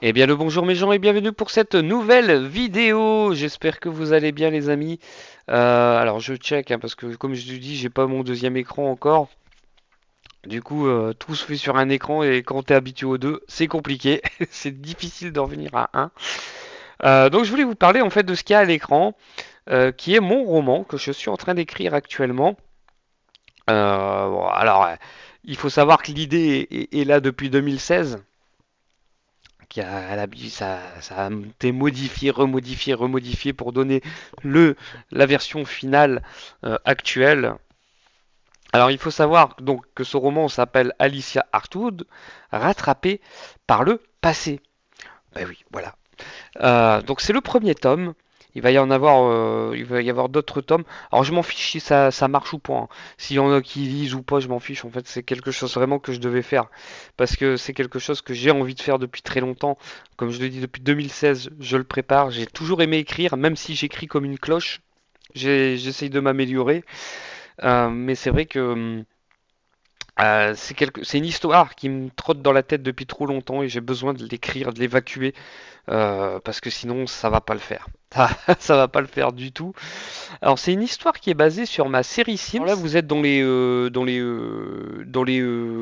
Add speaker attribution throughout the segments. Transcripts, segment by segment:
Speaker 1: Eh bien le bonjour mes gens et bienvenue pour cette nouvelle vidéo. J'espère que vous allez bien les amis. Alors je check hein, parce que comme je vous dis j'ai pas mon deuxième écran encore. Du coup tout se fait sur un écran et quand t'es habitué aux deux c'est compliqué. C'est difficile d'en venir à un. Donc je voulais vous parler en fait de ce qu'il y a à l'écran, qui est mon roman que je suis en train d'écrire actuellement. Bon, alors il faut savoir que l'idée est là depuis 2016. Ça a été modifié, remodifié, remodifié pour donner la version finale actuelle. Alors il faut savoir donc que ce roman s'appelle Alicia Hartwood, rattrapée par le passé. Ben oui, voilà. Donc c'est le premier tome. Il va y avoir d'autres tomes. Alors je m'en fiche si ça marche ou pas, hein. S'il y en a qui lisent ou pas, je m'en fiche. En fait, c'est quelque chose vraiment que je devais faire parce que c'est quelque chose que j'ai envie de faire depuis très longtemps. Comme je le dis depuis 2016, je le prépare. J'ai toujours aimé écrire, même si j'écris comme une cloche. J'essaye de m'améliorer, mais c'est vrai que c'est une histoire qui me trotte dans la tête depuis trop longtemps et j'ai besoin de l'écrire, de l'évacuer parce que sinon ça va pas le faire. Ça va pas le faire du tout. Alors c'est une histoire qui est basée sur ma série Sims. Alors là vous êtes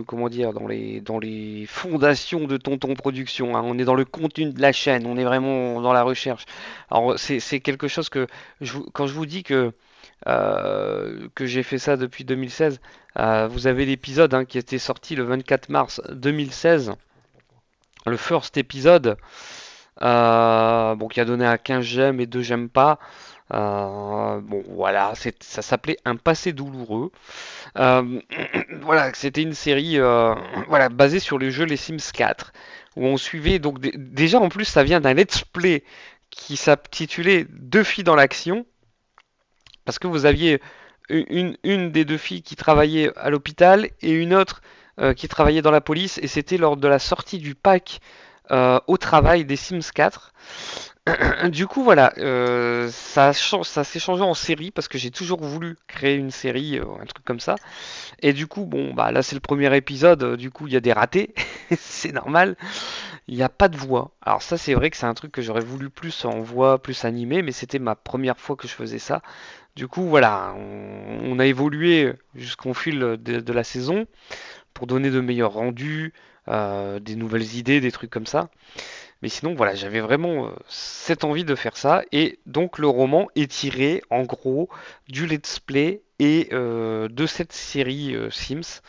Speaker 1: comment dire dans les fondations de Tonton Production, hein. On est dans le contenu de la chaîne, on est vraiment dans la recherche. Alors c'est quelque chose que quand je vous dis que j'ai fait ça depuis 2016, vous avez l'épisode hein, qui était sorti le 24 mars 2016, le first épisode. Bon, qui a donné à 15 j'aime et 2 j'aime pas. Bon, voilà, ça s'appelait Un passé douloureux. Euh, voilà, c'était une série voilà, basée sur le jeu Les Sims 4, où on suivait, donc déjà en plus ça vient d'un let's play qui s'intitulait Deux filles dans l'action, parce que vous aviez une des deux filles qui travaillait à l'hôpital et une autre qui travaillait dans la police, et c'était lors de la sortie du pack au travail des Sims 4. Du coup, voilà, ça s'est changé en série parce que j'ai toujours voulu créer une série, un truc comme ça. Et du coup, bon, bah là c'est le premier épisode, du coup il y a des ratés, c'est normal. Il n'y a pas de voix. Alors ça c'est vrai que c'est un truc que j'aurais voulu plus en voix, plus animé, mais c'était ma première fois que je faisais ça. Du coup, voilà, on a évolué jusqu'au fil de la saison pour donner de meilleurs rendus, des nouvelles idées, des trucs comme ça. Mais sinon, voilà, j'avais vraiment cette envie de faire ça. Et donc, le roman est tiré, en gros, du let's play et de cette série Sims,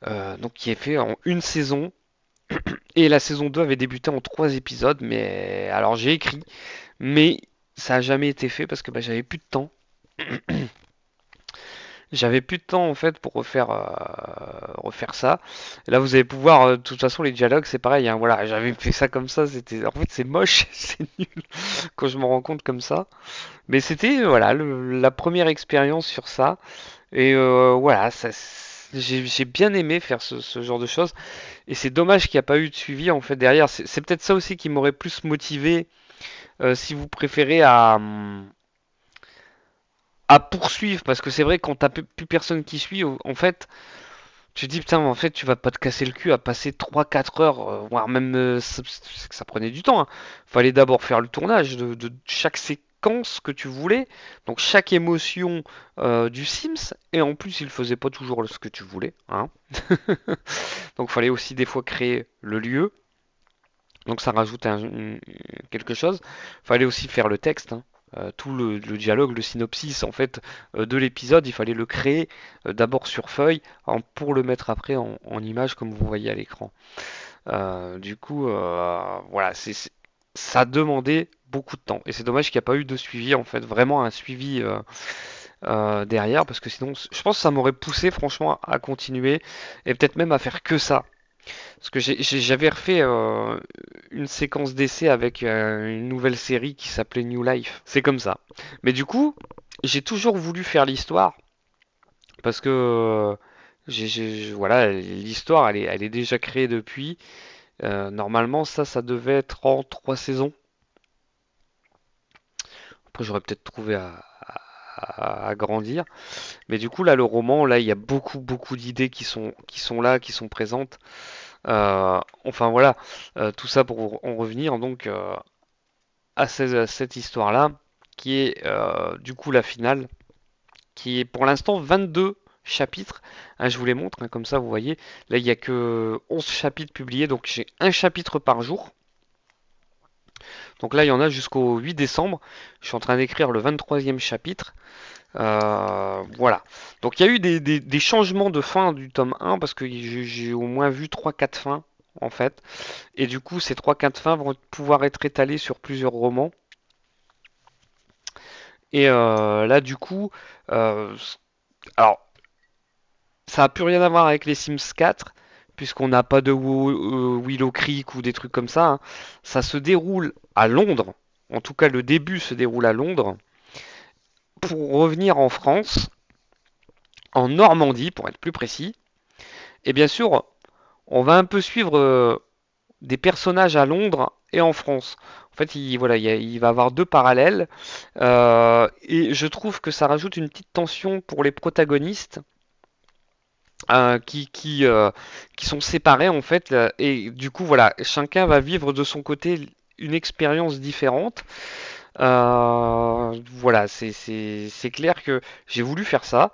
Speaker 1: donc qui est fait en une saison. Et la saison 2 avait débuté en 3 épisodes. Mais alors, j'ai écrit, mais ça n'a jamais été fait parce que bah, j'avais plus de temps. J'avais plus de temps en fait pour refaire ça. Et là, vous allez pouvoir, de toute façon, les dialogues, c'est pareil, hein, voilà, j'avais fait ça comme ça. C'était, en fait, c'est moche, c'est nul quand je me rends compte comme ça. Mais c'était, voilà, la première expérience sur ça. Et voilà, j'ai bien aimé faire ce genre de choses. Et c'est dommage qu'il n'y a pas eu de suivi en fait derrière. C'est peut-être ça aussi qui m'aurait plus motivé, si vous préférez, à poursuivre. Parce que c'est vrai, quand t'as plus personne qui suit, en fait. Tu te dis, putain, en fait, tu vas pas te casser le cul à passer 3 4 heures, voire même, ça prenait du temps, hein. Fallait d'abord faire le tournage de chaque séquence que tu voulais, donc chaque émotion du Sims, et en plus, il faisait pas toujours ce que tu voulais, hein. Donc, fallait aussi des fois créer le lieu, donc ça rajoute quelque chose. Fallait aussi faire le texte, hein. Tout le dialogue, le synopsis en fait de l'épisode, il fallait le créer d'abord sur feuille pour le mettre après en image comme vous voyez à l'écran. Du coup, voilà, ça demandait beaucoup de temps et c'est dommage qu'il n'y a pas eu de suivi en fait, vraiment un suivi derrière parce que sinon, je pense que ça m'aurait poussé franchement à continuer et peut-être même à faire que ça. Parce que j'avais refait une séquence d'essai avec une nouvelle série qui s'appelait New Life. C'est comme ça. Mais du coup, j'ai toujours voulu faire l'histoire parce que voilà, l'histoire elle est déjà créée depuis. Normalement, ça devait être en 3 saisons. Après, j'aurais peut-être trouvé à grandir. Mais du coup, là, le roman, là, il y a beaucoup, beaucoup d'idées qui sont là, qui sont présentes. Enfin voilà, tout ça pour en revenir donc à cette histoire-là, qui est du coup la finale, qui est pour l'instant 22 chapitres. Hein, je vous les montre, hein, comme ça vous voyez. Là, il n'y a que 11 chapitres publiés, donc j'ai un chapitre par jour. Donc là, il y en a jusqu'au 8 décembre. Je suis en train d'écrire le 23e chapitre. Voilà. Donc il y a eu des changements de fin du tome 1 parce que j'ai au moins vu 3-4 fins en fait. Et du coup, ces 3-4 fins vont pouvoir être étalées sur plusieurs romans. Et là, du coup, euh, alors ça n'a plus rien à voir avec les Sims 4, puisqu'on n'a pas de Willow Creek ou des trucs comme ça. Hein. Ça se déroule à Londres. En tout cas, le début se déroule à Londres. Pour revenir en France, en Normandie, pour être plus précis. Et bien sûr, on va un peu suivre des personnages à Londres et en France. En fait, voilà, il va y avoir deux parallèles. Et je trouve que ça rajoute une petite tension pour les protagonistes euh, qui, qui, euh, qui sont séparés en fait. Et du coup, voilà, chacun va vivre de son côté une expérience différente. Voilà, c'est clair que j'ai voulu faire ça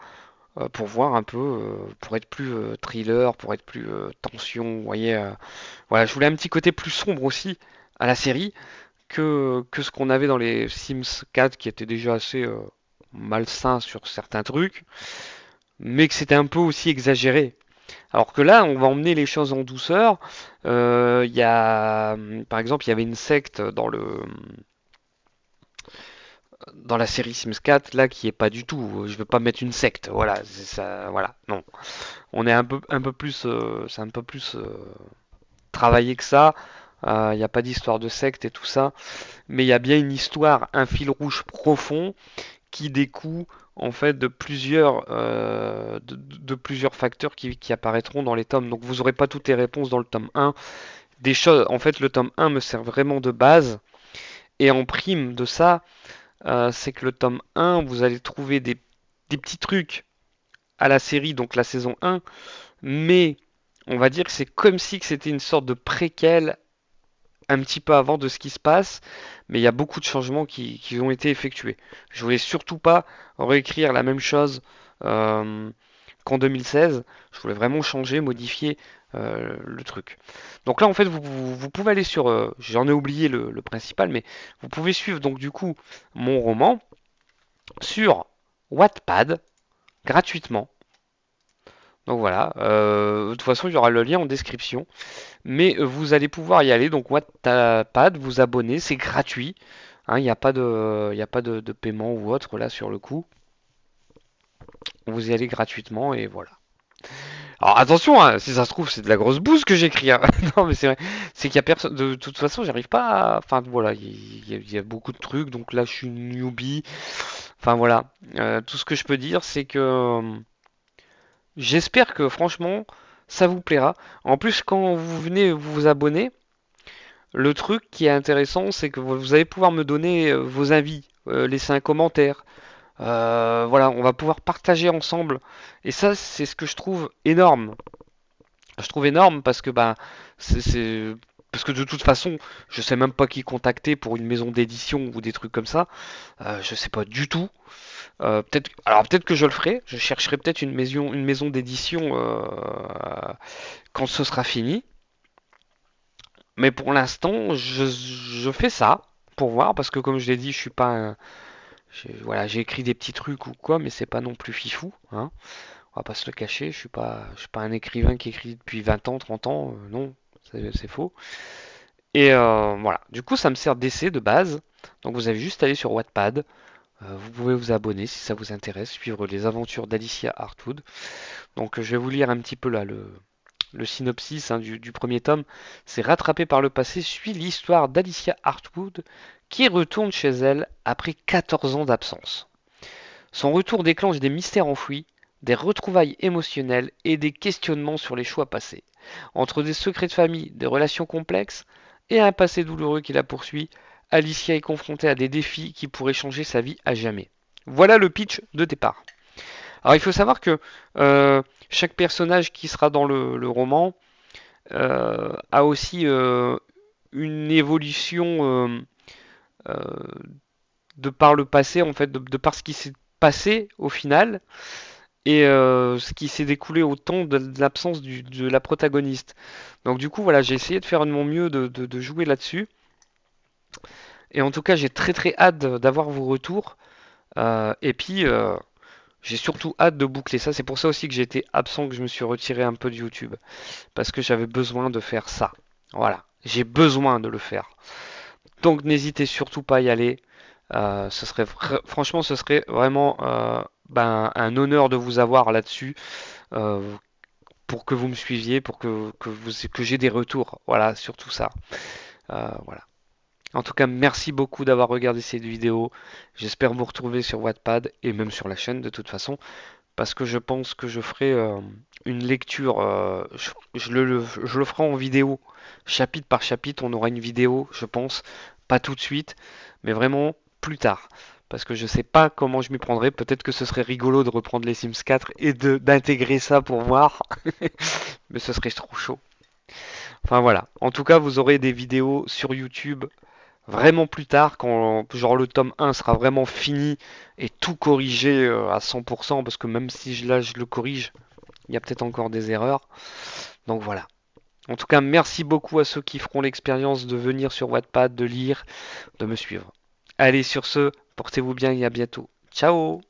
Speaker 1: pour voir un peu, pour être plus thriller, pour être plus tension. Vous voyez, voilà, je voulais un petit côté plus sombre aussi à la série que ce qu'on avait dans les Sims 4 qui était déjà assez malsain sur certains trucs, mais que c'était un peu aussi exagéré. Alors que là, on va emmener les choses en douceur. Par exemple, il y avait une secte dans la série Sims 4 là qui est pas du tout. Je veux pas mettre une secte. Voilà, ça. Voilà, non. On est un peu plus, c'est un peu plus travaillé que ça. Il n'y a pas d'histoire de secte et tout ça, mais il y a bien une histoire, un fil rouge profond qui découle en fait de plusieurs facteurs qui apparaîtront dans les tomes. Donc vous n'aurez pas toutes les réponses dans le tome 1. Des choses, en fait, le tome 1 me sert vraiment de base. Et en prime de ça, c'est que le tome 1, vous allez trouver des petits trucs à la série, donc la saison 1, mais on va dire que c'est comme si c'était une sorte de préquel un petit peu avant de ce qui se passe, mais il y a beaucoup de changements qui ont été effectués. Je voulais surtout pas réécrire la même chose euh, qu'en 2016. Je voulais vraiment changer, modifier le truc. Donc là, en fait, vous pouvez aller sur. J'en ai oublié le principal, mais vous pouvez suivre donc du coup mon roman sur Wattpad gratuitement. Donc voilà, de toute façon il y aura le lien en description. Mais vous allez pouvoir y aller, donc Wattpad, vous abonner, c'est gratuit. Hein, il n'y a pas de paiement ou autre là sur le coup. Vous y allez gratuitement et voilà. Alors attention, hein, si ça se trouve c'est de la grosse bouse que j'écris. Hein. Non mais c'est vrai, c'est qu'il y a personne. De toute façon, j'arrive pas. Enfin voilà, il y a beaucoup de trucs. Donc là, je suis newbie. Enfin voilà, tout ce que je peux dire, c'est que j'espère que franchement, ça vous plaira. En plus, quand vous venez vous abonner, le truc qui est intéressant, c'est que vous allez pouvoir me donner vos avis, laisser un commentaire. Voilà, on va pouvoir partager ensemble. Et ça, c'est ce que je trouve énorme. Je trouve énorme parce que parce que de toute façon, je sais même pas qui contacter pour une maison d'édition ou des trucs comme ça. Je sais pas du tout. Peut-être que je le ferai. Je chercherai peut-être une maison d'édition quand ce sera fini. Mais pour l'instant, je fais ça pour voir parce que comme je l'ai dit, je suis pas voilà, j'ai écrit des petits trucs ou quoi, mais c'est pas non plus fifou, hein. On va pas se le cacher, je suis pas un écrivain qui écrit depuis 20 ans, 30 ans, non, c'est faux. Et voilà, du coup, ça me sert d'essai de base. Donc vous avez juste à aller sur Wattpad, vous pouvez vous abonner si ça vous intéresse, suivre les aventures d'Alicia Hartwood. Donc je vais vous lire un petit peu là le synopsis hein, du premier tome, c'est rattrapé par le passé, suit l'histoire d'Alicia Hartwood qui retourne chez elle après 14 ans d'absence. Son retour déclenche des mystères enfouis, des retrouvailles émotionnelles et des questionnements sur les choix passés. Entre des secrets de famille, des relations complexes et un passé douloureux qui la poursuit, Alicia est confrontée à des défis qui pourraient changer sa vie à jamais. Voilà le pitch de départ. Alors il faut savoir que chaque personnage qui sera dans le roman a aussi une évolution euh, de par le passé, en fait, de par ce qui s'est passé au final, et ce qui s'est découlé au temps de l'absence de la protagoniste. Donc du coup, voilà, j'ai essayé de faire de mon mieux de jouer là-dessus. Et en tout cas, j'ai très très hâte d'avoir vos retours. Et puis, j'ai surtout hâte de boucler ça. C'est pour ça aussi que j'ai été absent, que je me suis retiré un peu de YouTube. Parce que j'avais besoin de faire ça. Voilà, j'ai besoin de le faire. Donc n'hésitez surtout pas à y aller. Franchement, ce serait vraiment ben, un honneur de vous avoir là-dessus. euh, pour que vous me suiviez, pour que j'ai des retours. Voilà, surtout ça. Voilà. En tout cas, merci beaucoup d'avoir regardé cette vidéo. J'espère vous retrouver sur Wattpad et même sur la chaîne de toute façon, parce que je pense que je ferai une lecture. Je le ferai en vidéo, chapitre par chapitre. On aura une vidéo, je pense, pas tout de suite, mais vraiment plus tard. Parce que je sais pas comment je m'y prendrai. Peut-être que ce serait rigolo de reprendre les Sims 4 et d'intégrer ça pour voir. Mais ce serait trop chaud. Enfin voilà. En tout cas, vous aurez des vidéos sur YouTube vraiment plus tard, quand genre le tome 1 sera vraiment fini et tout corrigé à 100%, parce que même si là je le corrige, il y a peut-être encore des erreurs. Donc voilà. En tout cas, merci beaucoup à ceux qui feront l'expérience de venir sur Wattpad, de lire, de me suivre. Allez, sur ce, portez-vous bien et à bientôt. Ciao!